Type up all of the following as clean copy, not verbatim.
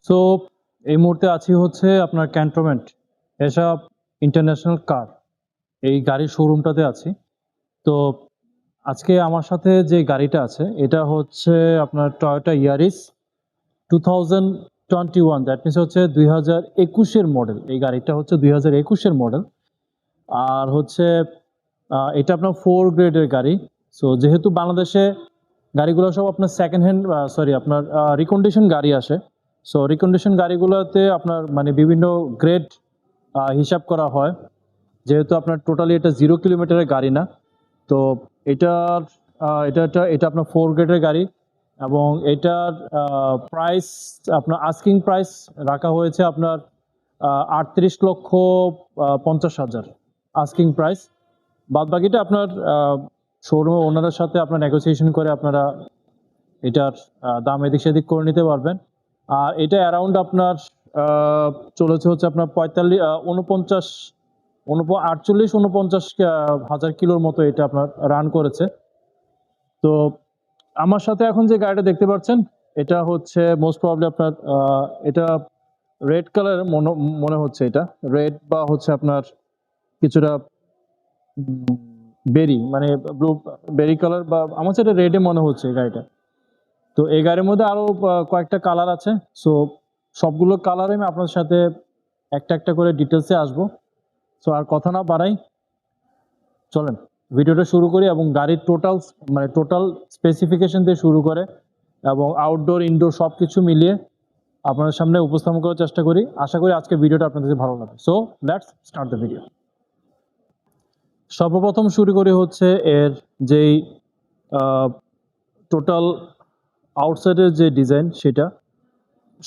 So এই মুহূর্তে আছি হচ্ছে আপনার ক্যান্টনমেন্ট এসব ইন্টারন্যাশনাল কার এই গাড়ির শোরুমটাতে আছি। তো আজকে আমার সাথে যে গাড়িটা আছে এটা হচ্ছে আপনার টয়োটা ইয়ারিস 2021, দ্যাট মিনস হচ্ছে 2021-এর মডেল। এই গাড়িটা হচ্ছে 2021-এর মডেল। আর হচ্ছে এটা আপনার 4 গ্রেডের গাড়ি। সো যেহেতু বাংলাদেশে গাড়িগুলো সব আপনার সেকেন্ড হ্যান্ড আপনার রিকন্ডিশন গাড়ি আসে। সো রিকন্ডিশন গাড়িগুলোতে আপনার মানে বিভিন্ন গ্রেড হিসাব করা হয়। যেহেতু আপনার টোটালি এটা 0 কিলোমিটারের গাড়ি না। তো এটার এটা আপনার 4 গ্রেডের গাড়ি এবং এটার প্রাইস আপনার আস্কিং প্রাইস রাখা হয়েছে আপনার 38,50,000 আস্কিং প্রাইস। বাদবাকিটা আপনার শোরুমের ওনারের সাথে আপনার নেগোসিয়েশন করে আপনারা এটার দাম এদিক সেদিক করে নিতে পারবেন। আর এটা অ্যারাউন্ড আপনার চলেছে হচ্ছে আপনার 49 হাজার কিলোর মতো এটা আপনার রান করেছে। তো আমার সাথে এখন যে গাড়িটা দেখতে পাচ্ছেন এটা হচ্ছে মোস্ট প্রবাবলি আপনার এটা রেড কালারের মনে হচ্ছে, এটা রেড বা হচ্ছে আপনার কিছুটা বেরি মানে ব্লু বেরি কালার, বা আমার সাথে রেডে মনে হচ্ছে এই গাড়িটা। তো এই গাড়ির মধ্যে আরো কয়েকটা কালার আছে। সো সবগুলো কালারে আমি আপনার সাথে একটা একটা করে ডিটেলসে আসবো। সো আর কথা না বাড়াই, চলেন ভিডিওটা শুরু করি এবং গাড়ির টোটাল স্পেসিফিকেশন দিয়ে শুরু করে এবং আউটডোর ইনডোর সব কিছু মিলিয়ে আপনাদের সামনে উপস্থাপন করার চেষ্টা করি। আশা করি আজকে ভিডিওটা আপনাদের ভালো লাগবে। So let's start the video. সর্বপ্রথম শুরু করি হচ্ছে এর যেই টোটাল আউটসাইডের যে ডিজাইন সেটা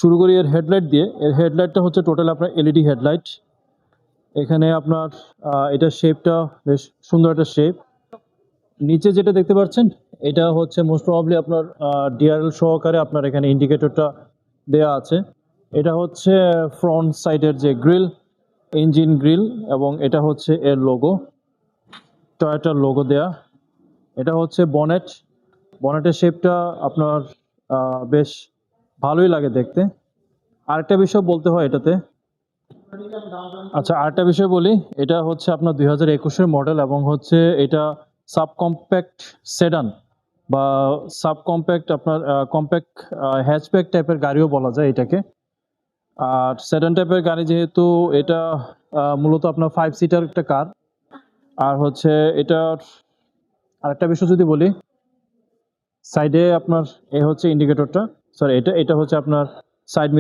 শুরু করি এর হেডলাইট দিয়ে। এর হেডলাইটটা হচ্ছে টোটাল আপনার এলইডি হেডলাইট। এখানে আপনার এটা শেপটা বেশ সুন্দর একটা শেপ। নিচে যেটা দেখতে পাচ্ছেন এটা হচ্ছে মোস্ট প্রবাবলি আপনার ডিআরএল সহকারে আপনার এখানে ইন্ডিকেটরটা দেয়া আছে। এটা হচ্ছে ফ্রন্ট সাইডের যে গ্রিল, ইঞ্জিন গ্রিল, এবং এটা হচ্ছে এর লোগো, টয়োটার লোগো দেয়া। এটা হচ্ছে বনেটের শেপটা আপনার বেশ ভালোই লাগে দেখতে। আরেকটা বিষয় বলতে হয় এটাতে, আচ্ছা আরেকটা বিষয় বলি, এটা হচ্ছে আপনার 2021-এর মডেল এবং হচ্ছে এটা সাব কম্প্যাক্ট সেডান বা সাব কম্প্যাক্ট আপনার কম্প্যাক্ট হ্যাচব্যাক টাইপের গাড়িও বলা যায় এটাকে। আর সেডান টাইপের গাড়ি যেহেতু এটা মূলত আপনার 5 সিটার একটা কার। আর হচ্ছে এটার আরেকটা বিষয় যদি বলি, সাইডে আপনার হচ্ছে ইন্ডিকেটরটা, সরি এটা হচ্ছে আপনার সাইড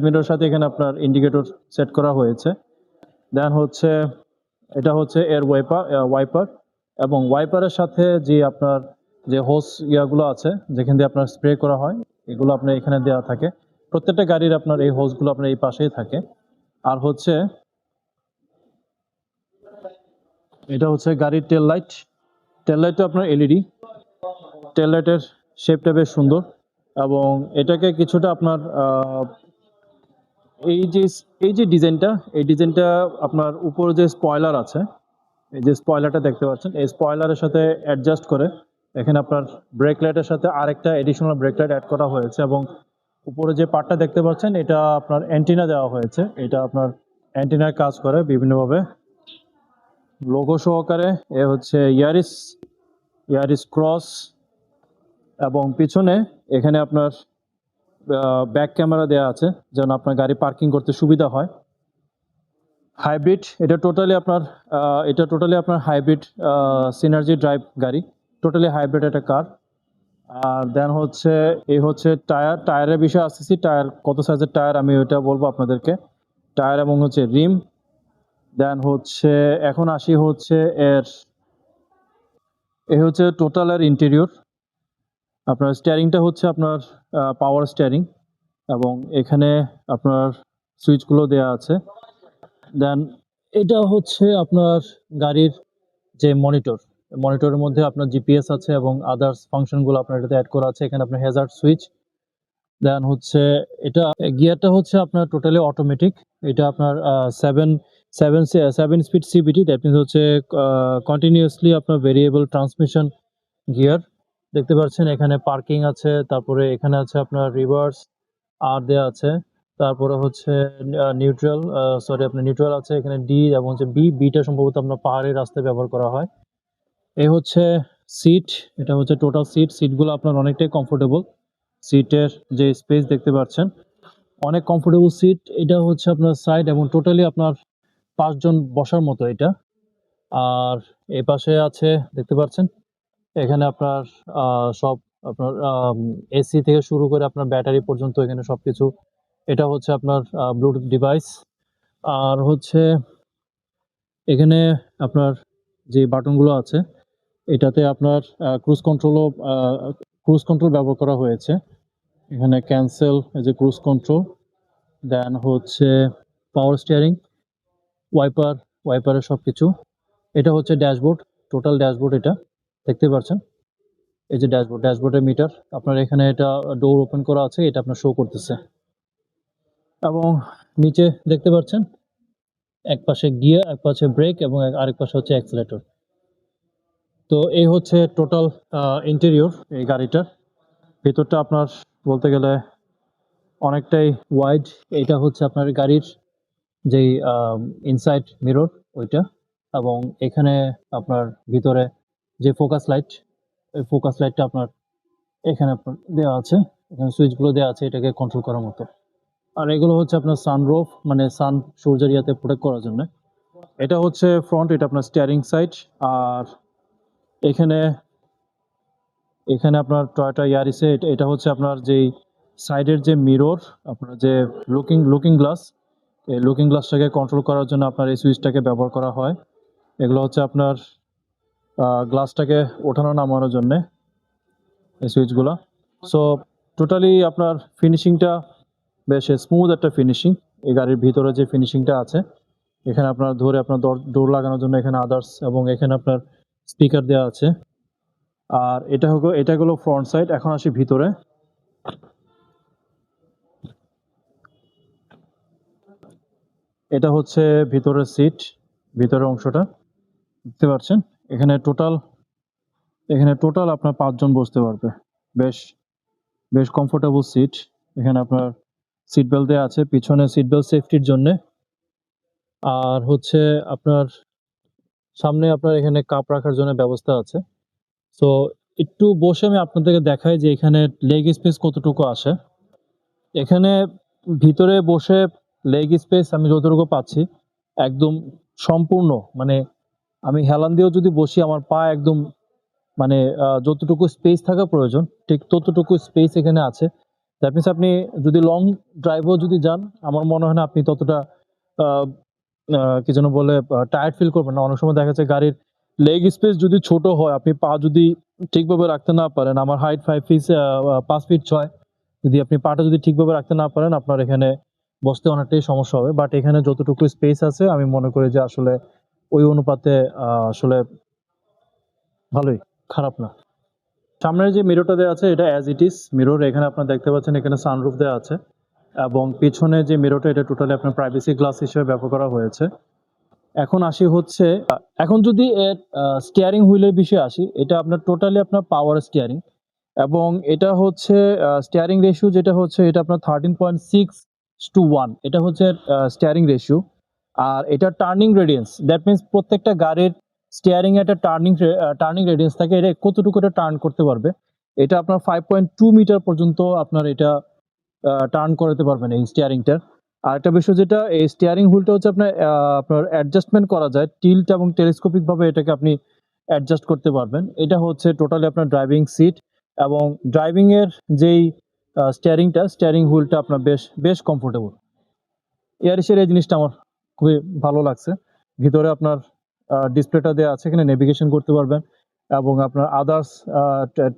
মিরর সাথে এখানে আপনার ইন্ডিকেটর সেট করা হয়েছে। দেন হচ্ছে এটা হচ্ছে এর ওয়াইপার এবং ওয়াইপারের সাথে যে আপনার যে হোস ইয়াগুলো আছে যেখান দিয়ে আপনার স্প্রে করা হয়, এগুলো আপনার এখানে দেওয়া থাকে। প্রত্যেকটা গাড়ির আপনার এই হোসগুলো আপনার এই পাশেই থাকে। আর হচ্ছে এটা হচ্ছে গাড়ির টেল লাইটটা আপনার এলইডি। টেল লাইটের শেপটা বেশ সুন্দর এবং এটাকে কিছুটা আপনার এই যে ডিজাইনটা আপনার উপরে যে স্পয়লার আছে, এই যে স্পয়লারটা দেখতে পাচ্ছেন, এই স্পয়লারের সাথে অ্যাডজাস্ট করে এখানে আপনার ব্রেক লাইটের সাথে আরেকটা এডিশনাল ব্রেক লাইট অ্যাড করা হয়েছে এবং উপরে যে পার্টটা দেখতে পাচ্ছেন এটা আপনার অ্যান্টিনা দেওয়া হয়েছে। এটা আপনার অ্যান্টিনার কাজ করে বিভিন্নভাবে লোগো সহকারে। এ হচ্ছে ইয়ারিস ক্রস এবং পিছনে এখানে আপনার ব্যাক ক্যামেরা দেওয়া আছে যেন আপনার গাড়ি পার্কিং করতে সুবিধা হয়। হাইব্রিড, এটা টোটালি আপনার হাইব্রিড সিনার্জি ড্রাইভ গাড়ি, টোটালি হাইব্রিড একটা কার। আর দেন হচ্ছে এই হচ্ছে টায়ারের বিষয়ে আসতেছি। টায়ার কত সাইজের টায়ার আমি ওইটা বলবো আপনাদেরকে, টায়ার এবং হচ্ছে রিম। দেন হচ্ছে এখন আসি হচ্ছে এই হচ্ছে টোটাল এর ইন্টেরিয়র। আপনার স্টিয়ারিংটা হচ্ছে আপনার পাওয়ার স্টিয়ারিং এবং এখানে আপনার সুইচগুলো দেওয়া আছে। দেন এটা হচ্ছে আপনার গাড়ির যে মনিটরের মধ্যে আপনার জিপিএস আছে এবং আদার্স ফাংশনগুলো আপনার এটাতে অ্যাড করা আছে। এখানে আপনার হ্যাজার্ড সুইচ। দেন হচ্ছে এটা গিয়ারটা হচ্ছে আপনার টোটালি অটোমেটিক। এটা আপনার seven speed CBT, that means হচ্ছে কন্টিনিউয়াসলি আপনার ভেরিয়েবল ট্রান্সমিশন গিয়ার। দেখতে পাচ্ছেন এখানে পার্কিং আছে, তারপরে এখানে আছে আপনার রিভার্স আর দেয়া আছে। তারপরে হচ্ছে নিউট্রাল, সরি আপনার নিউট্রাল আছে এখানে ডি এবং হচ্ছে বিটা সম্ভবত আপনার পাহাড়ি রাস্তায় ব্যবহার করা হয়। এই হচ্ছে সিট, এটা হচ্ছে টোটাল সিটগুলো আপনার অনেকটাই কমফোর্টেবল। সিটের যে স্পেস দেখতে পাচ্ছেন অনেক কমফোর্টেবল সিট। এটা হচ্ছে আপনার সাইড এবং টোটালি আপনার 5 জন বসার মতো এটা। আর এই পাশে আছে দেখতে পাচ্ছেন এখানে আপনার সব আপনার এসি থেকে শুরু করে আপনার ব্যাটারি পর্যন্ত এখানে সবকিছু। এটা হচ্ছে আপনার ব্লুটুথ ডিভাইস। আর হচ্ছে এখানে আপনার যে বাটনগুলো আছে এটাতে আপনার ক্রুজ কন্ট্রোল ব্যবহার করা হয়েছে। এখানে ক্যান্সেল এই যে ক্রুজ কন্ট্রোল, দেন হচ্ছে পাওয়ার স্টিয়ারিং, ওয়াইপারের সবকিছু। এটা হচ্ছে ড্যাশবোর্ড, টোটাল ড্যাশবোর্ড এটা দেখতে পাচ্ছেন। এই যে ড্যাশবোর্ডের মিটার আপনার এখানে এটা ডোর ওপেন করা আছে, এটা আপনার শো করতেছে। এবং নিচে দেখতে পাচ্ছেন এক পাশে গিয়ার, এক পাশে ব্রেক এবং আরেক পাশে হচ্ছে অ্যাক্সিলারেটর। তো এই হচ্ছে টোটাল ইন্টেরিয়র এই গাড়িটার। ভেতরটা আপনার বলতে গেলে অনেকটাই ওয়াইড। এটা হচ্ছে আপনার গাড়ির যেই ইনসাইড মিরর ওইটা, এবং এখানে আপনার ভিতরে যে ফোকাস লাইট, ওই ফোকাস লাইটটা আপনার এখানে আপনার দেওয়া আছে, এখানে সুইচগুলো দেওয়া আছে এটাকে কন্ট্রোল করার মতো। আর এগুলো হচ্ছে আপনার সানরুফ, মানে সান সূর্যের ইয়াতে প্রোটেক্ট করার জন্য। এটা হচ্ছে ফ্রন্ট, এটা আপনার স্টিয়ারিং সাইড। আর এখানে এখানে আপনার টয়োটা ইয়ারিসে এটা হচ্ছে আপনার যেই সাইডের যে মিরর, আপনার যে লুকিং গ্লাস, এই লুকিং গ্লাসটাকে কন্ট্রোল করার জন্য আপনার এই সুইচটাকে ব্যবহার করা হয়। এগুলো হচ্ছে আপনার গ্লাসটাকে ওঠানো নামানোর জন্যে এই সুইচগুলো। সো টোটালি আপনার ফিনিশিংটা বেশ স্মুথ একটা ফিনিশিং। এই গাড়ির ভিতরে যে ফিনিশিংটা আছে এখানে আপনার ধরে আপনার ডোর লাগানোর জন্য এখানে আদার্স, এবং এখানে আপনার স্পিকার দেওয়া আছে। আর এটা হলো ফ্রন্ট সাইড। এখন আসি ভিতরে। এটা হচ্ছে ভিতরের সিট, ভিতরের অংশটা দেখতে পাচ্ছেন। এখানে টোটাল আপনার 5 জন বসতে পারবে। বেশ বেশ কমফোর্টেবল সিট। এখানে আপনার সিট বেল্ট দেওয়া আছে, পিছনে সিট বেল্ট সেফটির জন্য। আর হচ্ছে আপনার সামনে আপনার এখানে কাপ রাখার জন্য ব্যবস্থা আছে। সো একটু বসে আমি আপনাদেরকে দেখাই যে এখানে লেগ স্পেস কতটুকু আসে। এখানে ভিতরে বসে লেগ স্পেস আমি যতটুকু পাচ্ছি একদম সম্পূর্ণ, মানে আমি হেলান দিয়েও যদি বসি আমার পা একদম, মানে যতটুকু স্পেস থাকা প্রয়োজন ঠিক ততটুকু স্পেস এখানে আছে। দ্যাট মিনস আপনি যদি লং ড্রাইভও যদি যান আমার মনে হয় না আপনি ততটা আহ, কি যেন বলে টায়ার্ড ফিল করবেন না। অনেক সময় দেখা যাচ্ছে গাড়ির লেগ স্পেস যদি ছোট হয়, আপনি পা যদি ঠিকভাবে রাখতে না পারেন, আমার হাইট 5 ফিট 5 ফিট 6, যদি আপনি পাটা যদি ঠিকভাবে রাখতে না পারেন আপনার এখানে বসতে অনেকটাই সমস্যা হবে। বাট এখানে যতটুকু স্পেস আছে আমি মনে করি যে আসলে ওই অনুপাতে আসলে ভালোই, খারাপ না। সামনের যে মিররটা দেওয়া আছে এটা অ্যাজ ইট ইজ মিরর। এখানে আপনার দেখতে পাচ্ছেন এখানে সানরুফ দেওয়া আছে, এবং পিছনে যে মিররটা এটা টোটালি আপনার প্রাইভেসি গ্লাস হিসেবে ব্যবহার করা হয়েছে। এখন আসি হচ্ছে এখন যদি এর স্টিয়ারিং হুইলের বিষয়ে আসি, এটা আপনার টোটালি আপনার পাওয়ার স্টিয়ারিং, এবং এটা হচ্ছে স্টিয়ারিং রেশিও যেটা হচ্ছে এটা আপনার 13.6:1, এটা হচ্ছে স্টিয়ারিং রেশিও। আর এটা টার্নিং রেডিয়েন্স, দ্যাট মিনস প্রত্যেকটা গাড়ির স্টিয়ারিং এ একটা টার্নিং রেডিয়েন্স থাকে, এটা কতটুকু এটা টার্ন করতে পারবে। এটা আপনার 5.2 মিটার পর্যন্ত আপনার এটা টার্ন করাতে পারবেন এই স্টিয়ারিংটার। আর একটা বিষয় যেটা, এই স্টিয়ারিং হুইলটা হচ্ছে আপনার অ্যাডজাস্টমেন্ট করা যায়, টিল্ট এবং টেলিস্কোপিক ভাবে এটাকে আপনি অ্যাডজাস্ট করতে পারবেন। এটা হচ্ছে টোটালি আপনার ড্রাইভিং সিট, এবং ড্রাইভিং এর যেই স্টিয়ারিং হুইলটা আপনার বেশ বেশ কমফোর্টেবল। এয়ারিসের এই জিনিসটা আমার খুবই ভালো লাগছে। ভিতরে আপনার ডিসপ্লেটা দেওয়া আছে, এখানে নেভিগেশন করতে পারবেন, এবং আপনার আদার্স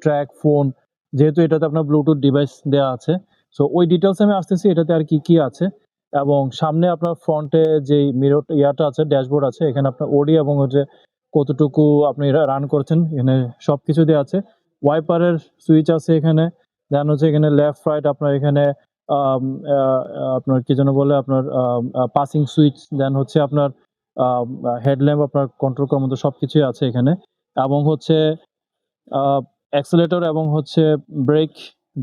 ট্র্যাক ফোন, যেহেতু এটাতে আপনার ব্লুটুথ ডিভাইস দেওয়া আছে। সো ওই ডিটেলস আমি আসতেছি এটাতে আর কি কি আছে। এবং সামনে আপনার ফ্রন্টে যেই মিরর ইয়াটা আছে, ড্যাশবোর্ড আছে, এখানে আপনার ওডি এবং হচ্ছে কতটুকু আপনি রান করছেন এখানে সবকিছু দেওয়া আছে। ওয়াইপারের সুইচ আছে এখানে, দেন হচ্ছে এখানে লেফট রাইট আপনার এখানে আম, আপনার কি যেন বলে আপনার পাসিং সুইচ, দেন হচ্ছে আপনার হেডল্যাম্প আপনার কন্ট্রোল করার মতো সবকিছুই আছে এখানে। এবং হচ্ছে অ্যাক্সেলেটর এবং হচ্ছে ব্রেক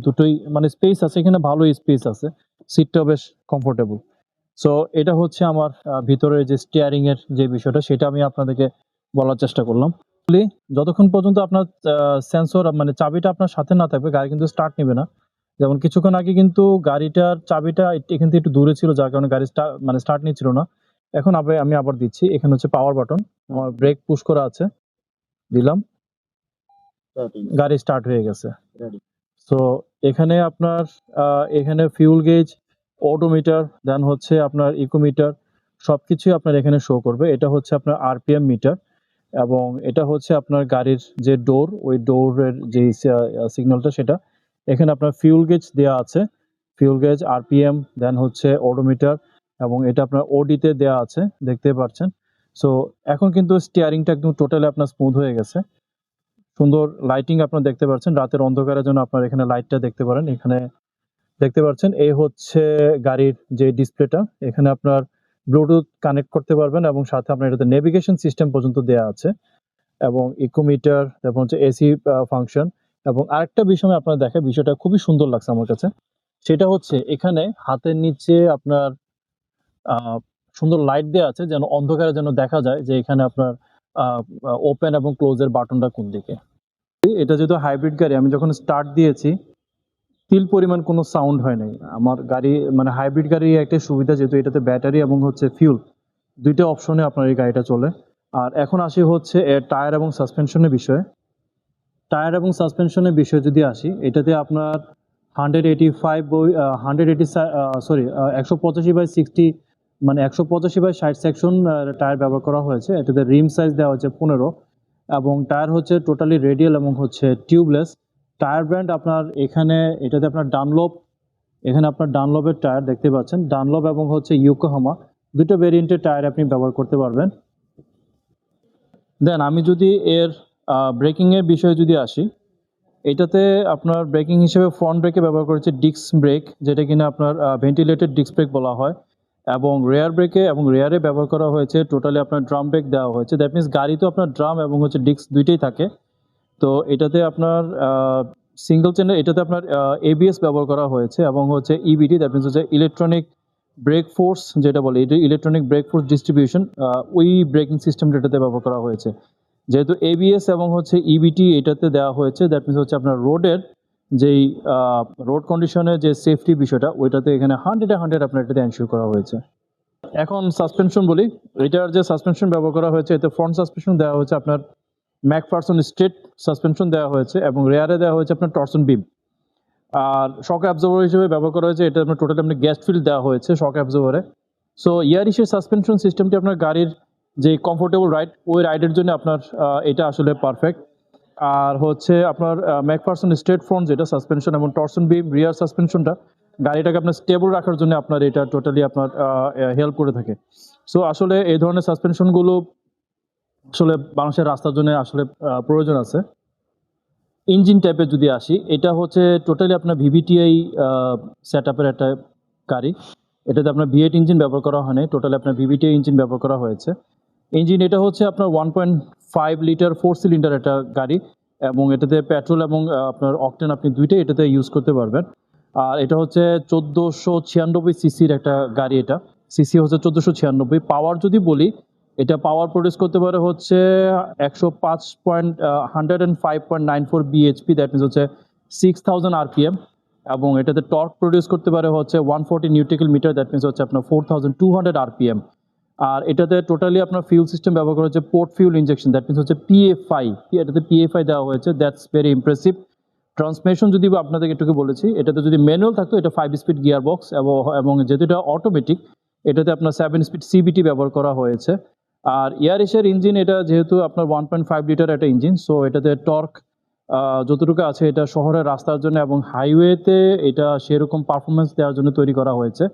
দুটোই, মানে স্পেস আছে এখানে, ভালোই স্পেস আছে। সিটটাও বেশ কমফোর্টেবল। সো এটা হচ্ছে আমার ভিতরের যে স্টিয়ারিং এর যে বিষয়টা সেটা আমি আপনাদেরকে বলার চেষ্টা করলাম। যতক্ষণ পর্যন্ত আপনার সেন্সর মানে চাবিটা আপনার সাথে না থাকবে গাড়ি কিন্তু স্টার্ট নিবে না। যেমন কিছুক্ষণ আগে কিন্তু গাড়িটার চাবিটা এখান থেকে একটু দূরে ছিল যার কারণে গাড়ি মানে স্টার্ট নিচ্ছিল না। এখন আমি আবার দিচ্ছি। এখানে হচ্ছে পাওয়ার বাটন। আমার ব্রেক পুশ করা আছে। দিলাম। গাড়ি স্টার্ট হয়ে গেছে। সো এখানে আপনার এখানে ফিউল গেজ, ওডোমিটার, দেন হচ্ছে আপনার ইকোমিটার সবকিছুই আপনার এখানে শো করবে। এটা হচ্ছে আপনার আরপিএম মিটার এবং এটা হচ্ছে আপনার গাড়ির যে ডোর, ওই ডোরের যে সিগন্যালটা সেটা। এখানে আপনার ফিউল গেজ দেয়া আছে। ফিউল গেজ, আরপিএম, দেন হচ্ছে ওডোমিটার এবং এটা আপনার ওডিতে দেয়া আছে, দেখতেই পাচ্ছেন। সো এখন কিন্তু স্টিয়ারিংটা একদম টোটালি আপনার স্মুথ হয়ে গেছে। সুন্দর লাইটিং আপনারা দেখতে পাচ্ছেন। রাতের অন্ধকারের জন্য আপনারা এখানে লাইটটা দেখতে পারেন। এখানে দেখতে পাচ্ছেন এই হচ্ছে গাড়ির যে ডিসপ্লেটা। এখানে আপনার ব্লুটুথ কানেক্ট করতে পারবেন এবং সাথে আপনার এটাতে নেভিগেশন সিস্টেম পর্যন্ত দেয়া আছে এবং ইকোমিটার, তারপর হচ্ছে এসি ফাংশন এবং আরেকটা বিষয় আমি আপনার দেখাই, বিষয়টা খুবই সুন্দর লাগছে আমার কাছে। সেটা হচ্ছে এখানে হাতের নিচে আপনার আ সুন্দর লাইট দেয়া আছে যেন অন্ধকারে যেন দেখা যায় যে এখানে আপনার আ আ ওপেন এবং ক্লোজ এর বাটনটা কোন দিকে। এটা যেহেতু হাইব্রিড গাড়ি আমি যখন স্টার্ট দিয়েছি তিল পরিমাণ কোনো সাউন্ড হয় নাই। আমার গাড়ি মানে হাইব্রিড গাড়ির একটা সুবিধা যেহেতু এটাতে ব্যাটারি এবং হচ্ছে ফিউল ২ টা অপশনে আপনার এই গাড়িটা চলে। আর এখন আসি হচ্ছে এর টায়ার এবং সাসপেনশনের বিষয়ে। টায়ার এবং সাসপেনশনের বিষয়ে যদি আসি, এটাতে আপনার 185 বই 180 সরি 185/60 মানে 185/60 সেকশন টায়ার ব্যবহার করা হয়েছে। এটাতে রিম সাইজ দেওয়া হচ্ছে 15 এবং টায়ার হচ্ছে টোটালি রেডিয়াল এবং হচ্ছে টিউবলেস। টায়ার ব্র্যান্ড আপনার এখানে এটাতে আপনার ডানলপ, এখানে আপনার ডানলপের টায়ার দেখতে পাচ্ছেন। ডানলপ এবং হচ্ছে ইয়োকোহামা ২ টো ভেরিয়েন্টের টায়ার আপনি ব্যবহার করতে পারবেন। দেন আমি যদি এর ব্রেকিং এর বিষয়ে যদি আসি, এটাতে আপনার ব্রেকিং হিসেবে ফ্রন্ট ব্রেকে ব্যবহার করেছে ডিস্ক ব্রেক, যেটা কিনা আপনার ভেন্টিলেটেড ডিস্ক ব্রেক বলা হয় এবং রেয়ার ব্রেকে এবং রেয়ারে ব্যবহার করা হয়েছে টোটালি আপনার ড্রাম ব্রেক দেওয়া হয়েছে। দ্যাট মিনস গাড়িতেও আপনার ড্রাম এবং হচ্ছে ডিস্ক ২ টাই থাকে। তো এটাতে আপনার সিঙ্গল চেনের এটাতে আপনার এবিএস ব্যবহার করা হয়েছে এবং হচ্ছে ইবিডি, দ্যাট মিনস হচ্ছে ইলেকট্রনিক ব্রেক ফোর্স যেটা বলে, এটা ইলেকট্রনিক ব্রেক ফোর্স ডিস্ট্রিবিউশন, ওই ব্রেকিং সিস্টেমটা এটাতে ব্যবহার করা হয়েছে। যেহেতু এবিএস এবং হচ্ছে ইবিটি এটাতে দেওয়া হয়েছে, দ্যাট মিনস হচ্ছে আপনার রোডের যেই রোড কন্ডিশনের যে সেফটি বিষয়টা ওইটাতে এখানে 100 আপনার এটাতে এনশিওর করা হয়েছে। এখন সাসপেনশন বলি, এটার যে সাসপেনশন ব্যবহার করা হয়েছে এতে ফ্রন্ট সাসপেনশন দেওয়া হয়েছে আপনার ম্যাকফারসন স্ট্রেট সাসপেনশন দেওয়া হয়েছে এবং রেয়ারে দেওয়া হয়েছে আপনার টরসন বিম। আর শক অ্যাবজর্ভার হিসেবে ব্যবহার করা হয়েছে এটা আপনার টোটালি আপনার গ্যাস ফিল্ড দেওয়া হয়েছে শক অ্যাবজর্ভারে। সো ইয়ারিশের সাসপেনশন সিস্টেমটি আপনার গাড়ির যে কমফোর্টেবল রাইড ওই রাইডের জন্য আপনার এটা আসলে পারফেক্ট। আর হচ্ছে আপনার ম্যাকফারসন স্ট্রেট ফ্রন্ট যেটা সাসপেনশন এবং টরসন বিম রিয়ার সাসপেনশনটা গাড়িটাকে আপনার স্টেবল রাখার জন্য আপনার এটা টোটালি আপনার হেল্প করে থাকে। সো আসলে এই ধরনের সাসপেনশনগুলো আসলে বাংলাদেশের রাস্তার জন্য আসলে প্রয়োজন আছে। ইঞ্জিন টাইপের যদি আসি, এটা হচ্ছে টোটালি আপনার ভিভিটিআই সেটআপের একটা গাড়ি। এটাতে আপনার V8 ইঞ্জিন ব্যবহার করা হয় নাই। টোটালি আপনার ভিভিটিআই ইঞ্জিন ব্যবহার করা হয়েছে। ইঞ্জিন এটা হচ্ছে আপনার 1.5 লিটার 4 সিলিন্ডার একটা গাড়ি এবং এটাতে পেট্রোল এবং আপনার অকটেন আপনি ২ টাই এটাতে ইউজ করতে পারবেন। আর এটা হচ্ছে ১৪৯৬ সিসির একটা গাড়ি এটা। সিসি হচ্ছে ১৪৯৬। পাওয়ার যদি বলি, এটা পাওয়ার প্রডিউস করতে পারে হচ্ছে 105.94 বিএইচপি, দ্যাট মিনস হচ্ছে 6000 আরপিএম এবং এটাতে টর্ক প্রডিউস করতে পারে হচ্ছে 140 নিউটন মিটার, দ্যাট মিনস হচ্ছে আপনার 4200 আরপিএম। আর এটাতে টোটালি আপনার ফিউল সিস্টেম ব্যবহার করা হচ্ছে port fuel injection, that means হচ্ছে পিএফআই। এটাতে পিএফআই দেওয়া হয়েছে, দ্যাটস ভেরি ইমপ্রেসিভ। ট্রান্সমিশন যদি আপনাদেরকে একটু বলেছি, এটাতে যদি ম্যানুয়াল থাকতো এটা 5 স্পিড গিয়ার বক্স এবং যেহেতু এটা অটোমেটিক এটাতে আপনার 7 স্পিড সিবিটি ব্যবহার করা হয়েছে। আর ইয়ারিশের ইঞ্জিন এটা যেহেতু আপনার 1.5 লিটার একটা ইঞ্জিন, সো এটাতে টর্ক যতটুকু আছে এটা শহরের রাস্তার জন্য এবং হাইওয়েতে এটা সেরকম পারফরমেন্স দেওয়ার জন্য তৈরি করা হয়েছে।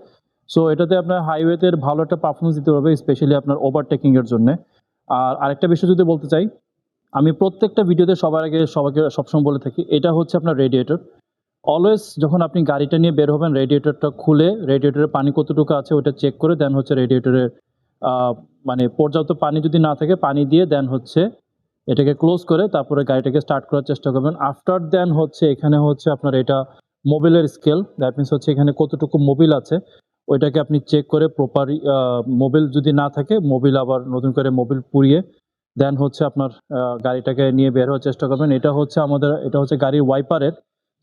সো এটাতে আপনার হাইওয়েতে ভালো একটা পারফরমেন্স দিতে পারবে, স্পেশালি আপনার ওভারটেকিং এর জন্যে। আর আরেকটা বিষয় যদি বলতে চাই, আমি প্রত্যেকটা ভিডিওতে সবার আগে সবাইকে সবসময় বলে থাকি, এটা হচ্ছে আপনার রেডিয়েটর। অলওয়েজ যখন আপনি গাড়িটা নিয়ে বের হবেন রেডিয়েটরটা খুলে রেডিয়েটরের পানি কতটুকু আছে ওটা চেক করে দেন হচ্ছে রেডিয়েটরের মানে পর্যাপ্ত পানি যদি না থাকে পানি দিয়ে দেন হচ্ছে এটাকে ক্লোজ করে তারপরে গাড়িটাকে স্টার্ট করার চেষ্টা করবেন। আফটার দেন হচ্ছে এখানে হচ্ছে আপনার এটা মোবিলের স্কেল, দ্যাট মিনস হচ্ছে এখানে কতটুকু মোবিল আছে ওইটাকে আপনি চেক করে প্রপার মোবিল যদি না থাকে মোবিল আবার নতুন করে মোবিল পুড়িয়ে দেন হচ্ছে আপনার গাড়িটাকে নিয়ে বের হওয়ার চেষ্টা করবেন। এটা হচ্ছে গাড়ির ওয়াইপারের।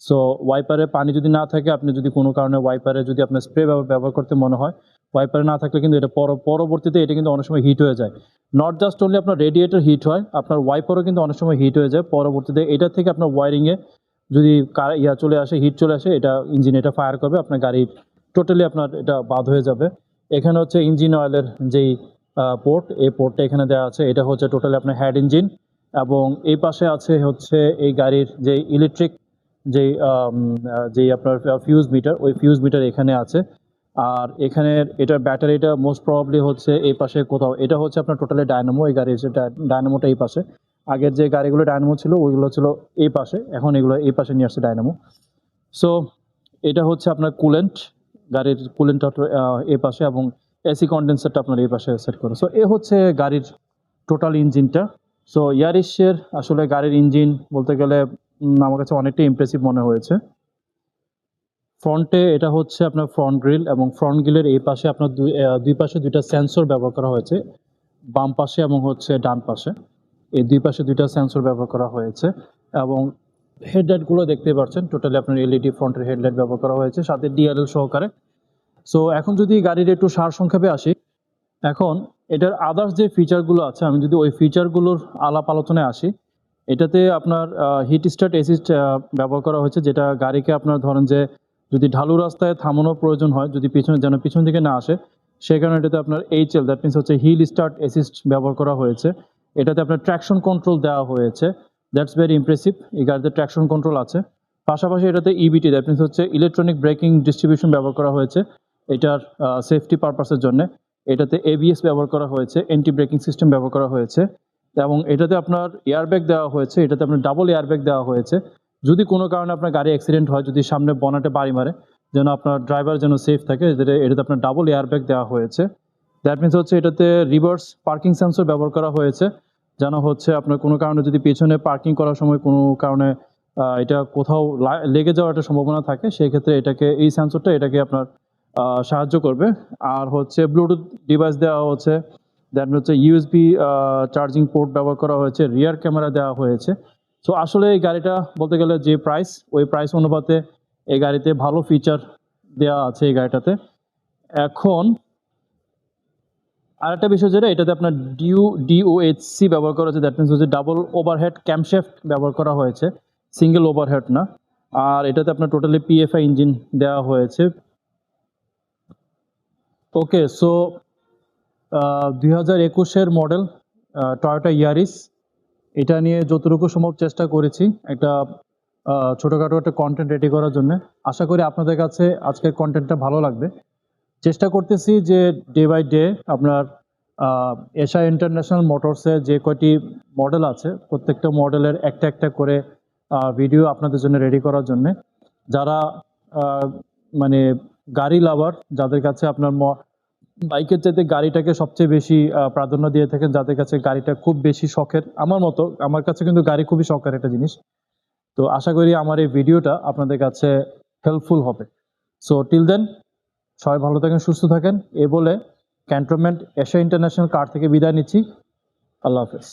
সো ওয়াইপারে পানি যদি না থাকে আপনি যদি কোনো কারণে ওয়াইপারে যদি আপনার স্প্রে ব্যবহার করতে মনে হয়, ওয়াইপারে না থাকলে কিন্তু এটা পরবর্তীতে এটা কিন্তু অনেক সময় হিট হয়ে যায়। নট জাস্ট অনলি আপনার রেডিয়েটর হিট হয়, আপনার ওয়াইপারও কিন্তু অনেক সময় হিট হয়ে যায়। পরবর্তীতে এটা থেকে আপনার ওয়ারিংয়ে যদি চলে আসে, হিট চলে আসে, এটা ইঞ্জিন এটা ফায়ার করবে, আপনার গাড়ির টোটালি আপনার এটা বাদ হয়ে যাবে। এখানে হচ্ছে ইঞ্জিন অয়েলের যেই পোর্ট, এই পোর্টটা এখানে দেওয়া আছে। এটা হচ্ছে টোটালি আপনার হেড ইঞ্জিন এবং এই পাশে আছে হচ্ছে এই গাড়ির যে ইলেকট্রিক যেই আপনার ফিউজ মিটার, ওই ফিউজ মিটার এখানে আছে। আর এখানে এটার ব্যাটারিটা মোস্ট প্রবাবলি হচ্ছে এই পাশে কোথাও। এটা হচ্ছে আপনার টোটালি ডায়নামো, এই গাড়ির ডায়নামোটা এই পাশে। আগের যে গাড়িগুলো ডায়নামো ছিল ওইগুলো ছিল এই পাশে, এখন এগুলো এই পাশে নিয়ে আসছে ডায়নামো। সো এটা হচ্ছে আপনার কুলেন্ট, গাড়ির কুলেন্টটা এই পাশে এবং এসি কন্ডেন্সারটা আপনার এই পাশে সেট করে। সো এ হচ্ছে গাড়ির টোটাল ইঞ্জিনটা। সো ইয়ারিসের আসলে গাড়ির ইঞ্জিন বলতে গেলে আমার কাছে অনেকটাই ইমপ্রেসিভ মনে হয়েছে। ফ্রন্টে এটা হচ্ছে আপনার ফ্রন্ট গ্রিল এবং ফ্রন্ট গ্রিলের এই পাশে আপনার দুই পাশে দুইটা সেন্সর ব্যবহার করা হয়েছে, বাম পাশে এবং হচ্ছে ডান পাশে। এই দুই পাশে দুইটা সেন্সর ব্যবহার করা হয়েছে এবং হেডলাইটগুলো দেখতে পাচ্ছেন টোটালি আপনার এলইডি ফ্রন্টের হেডলাইট ব্যবহার করা হয়েছে সাথে ডিআরএল সহকারে। সো এখন যদি গাড়ির একটু সারসংক্ষেপে আসি, এখন এটার আদার্স যে ফিচারগুলো আছে আমি যদি ওই ফিচারগুলোর আলাপ আলোচনায় আসি, এটাতে আপনার হিট স্টার্ট অ্যাসিস্ট ব্যবহার করা হয়েছে, যেটা গাড়িকে আপনার ধরেন যে যদি ঢালু রাস্তায় থামানোর প্রয়োজন হয়, যদি পিছন দিকে না আসে, সেই কারণে এটাতে আপনার এইচএল দ্যাট মিনস হচ্ছে হিল স্টার্ট অ্যাসিস্ট ব্যবহার করা হয়েছে। এটাতে আপনার ট্র্যাকশন কন্ট্রোল দেওয়া হয়েছে, দ্যাটস ভেরি ইমপ্রেসিভ। এই গাড়িতে ট্র্যাকশন কন্ট্রোল আছে। পাশাপাশি এটাতে ইবিটি দ্যাট মিনস হচ্ছে ইলেকট্রনিক ব্রেকিং ডিস্ট্রিবিউশন ব্যবহার করা হয়েছে এটার সেফটি পারপাসের জন্য। এটাতে এবিএস ব্যবহার করা হয়েছে, অ্যান্টি ব্রেকিং সিস্টেম ব্যবহার করা হয়েছে এবং এটাতে আপনার এয়ারব্যাগ দেওয়া হয়েছে, এটাতে আপনার ডাবল এয়ারব্যাগ দেওয়া হয়েছে। যদি কোনো কারণে আপনার গাড়ি অ্যাক্সিডেন্ট হয়, যদি সামনে বনেটে বাড়ি মারে, যেন আপনার ড্রাইভার যেন সেফ থাকে, এটাতে আপনার ডাবল এয়ারব্যাগ দেওয়া হয়েছে। দ্যাট মিনস হচ্ছে এটাতে রিভার্স পার্কিং সেন্সর ব্যবহার করা হয়েছে, যেন হচ্ছে আপনার কোনো কারণে যদি পেছনে পার্কিং করার সময় কোনো কারণে এটা কোথাও লেগে যাওয়ার একটা সম্ভাবনা থাকে, সেই ক্ষেত্রে এই সেন্সরটা এটাকে আপনার সাহায্য করবে। আর হচ্ছে ব্লুটুথ ডিভাইস দেওয়া হচ্ছে, দেন হচ্ছে ইউএসবি চার্জিং পোর্ট ব্যবহার করা হয়েছে, রিয়ার ক্যামেরা দেওয়া হয়েছে। সো আসলে এই গাড়িটা বলতে গেলে যে প্রাইস, ওই প্রাইস অনুপাতে এই গাড়িতে ভালো ফিচার দেওয়া আছে এই গাড়িটাতে। এখন আরেকটা বিষয় যেটা, এটাতে আপনার ডিওএইচসি ব্যবহার করা হয়েছে, দ্যাট মিনস হচ্ছে ডাবল ওভারহেড ক্যামশ্যাফট ব্যবহার করা হয়েছে, সিঙ্গেল ওভারহেড না। আর এটাতে আপনার টোটালি পিএফআই ইঞ্জিন দেওয়া হয়েছে। ওকে, সো 2021-এর মডেল টয়োটা ইয়ারিস, এটা নিয়ে যতটুকু সম্ভব চেষ্টা করেছি একটা ছোটোখাটো একটা কন্টেন্ট রেডি করার জন্য। আশা করি আপনাদের কাছে আজকের কন্টেন্টটা ভালো লাগবে। চেষ্টা করতেছি যে ডে বাই ডে আপনার এশিয়া ইন্টারন্যাশনাল মোটরসের যে কয়টি মডেল আছে প্রত্যেকটা মডেলের একটা একটা করে ভিডিও আপনাদের জন্য রেডি করার জন্যে। যারা মানে গাড়ি লাভার, যাদের কাছে আপনার বাইকের চাইতে গাড়িটাকে সবচেয়ে বেশি প্রাধান্য দিয়ে থাকেন, যাদের কাছে গাড়িটা খুব বেশি শখের, আমার মতো আমার কাছে কিন্তু গাড়ি খুবই শখের একটা জিনিস। তো আশা করি আমার এই ভিডিওটা আপনাদের কাছে হেল্পফুল হবে। সো টিল দেন সবাই ভালো থাকেন, সুস্থ থাকেন। এ বলে ক্যান্টনমেন্ট এশিয়া ইন্টারন্যাশনাল কার থেকে বিদায় নিচ্ছি। আল্লাহ হাফেজ।